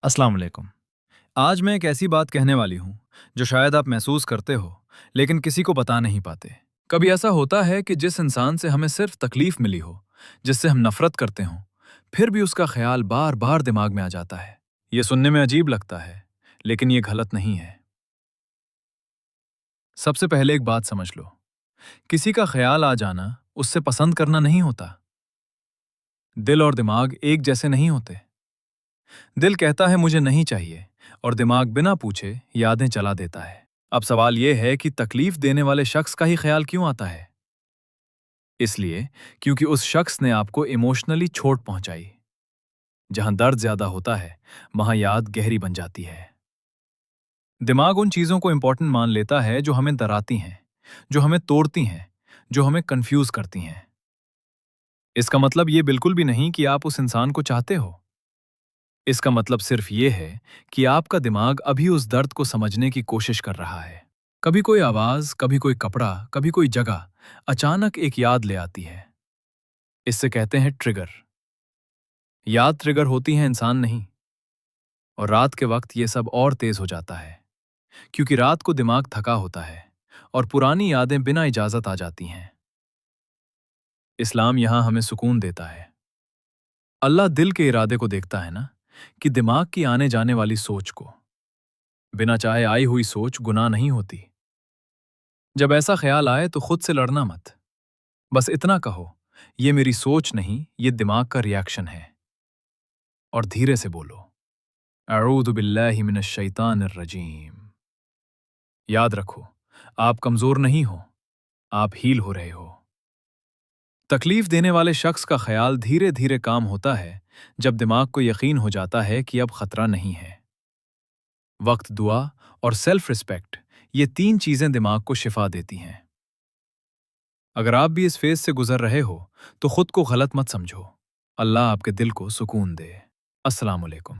अस्सलाम वालेकुम। आज मैं एक ऐसी बात कहने वाली हूँ जो शायद आप महसूस करते हो, लेकिन किसी को बता नहीं पाते। कभी ऐसा होता है कि जिस इंसान से हमें सिर्फ तकलीफ मिली हो, जिससे हम नफरत करते हों, फिर भी उसका ख्याल बार बार दिमाग में आ जाता है। ये सुनने में अजीब लगता है, लेकिन ये गलत नहीं है। सबसे पहले एक बात समझ लो, किसी का ख्याल आ जाना उससे पसंद करना नहीं होता। दिल और दिमाग एक जैसे नहीं होते। दिल कहता है मुझे नहीं चाहिए, और दिमाग बिना पूछे यादें चला देता है। अब सवाल यह है कि तकलीफ देने वाले शख्स का ही ख्याल क्यों आता है? इसलिए क्योंकि उस शख्स ने आपको इमोशनली चोट पहुंचाई। जहां दर्द ज्यादा होता है, वहां याद गहरी बन जाती है। दिमाग उन चीजों को इंपॉर्टेंट मान लेता है जो हमें डराती हैं, जो हमें तोड़ती हैं, जो हमें कंफ्यूज करती हैं। इसका मतलब ये बिल्कुल भी नहीं कि आप उस इंसान को चाहते हो। इसका मतलब सिर्फ ये है कि आपका दिमाग अभी उस दर्द को समझने की कोशिश कर रहा है। कभी कोई आवाज, कभी कोई कपड़ा, कभी कोई जगह अचानक एक याद ले आती है। इससे कहते हैं ट्रिगर। याद ट्रिगर होती है, इंसान नहीं। और रात के वक्त ये सब और तेज हो जाता है, क्योंकि रात को दिमाग थका होता है और पुरानी यादें बिना इजाजत आ जाती हैं। इस्लाम यहां हमें सुकून देता है। अल्लाह दिल के इरादे को देखता है ना, कि दिमाग की आने जाने वाली सोच को। बिना चाहे आई हुई सोच गुनाह नहीं होती। जब ऐसा ख्याल आए तो खुद से लड़ना मत। बस इतना कहो, ये मेरी सोच नहीं, ये दिमाग का रिएक्शन है। और धीरे से बोलो, अऊज़ु बिल्लाहि मिनश शैतानिर रजीम। याद रखो, आप कमजोर नहीं हो, आप हील हो रहे हो। तकलीफ देने वाले शख्स का ख्याल धीरे धीरे काम होता है जब दिमाग को यकीन हो जाता है कि अब खतरा नहीं है। वक्त, दुआ और सेल्फ रिस्पेक्ट, ये तीन चीजें दिमाग को शिफा देती हैं। अगर आप भी इस फेज से गुजर रहे हो, तो खुद को गलत मत समझो। अल्लाह आपके दिल को सुकून दे। अस्सलाम वालेकुम।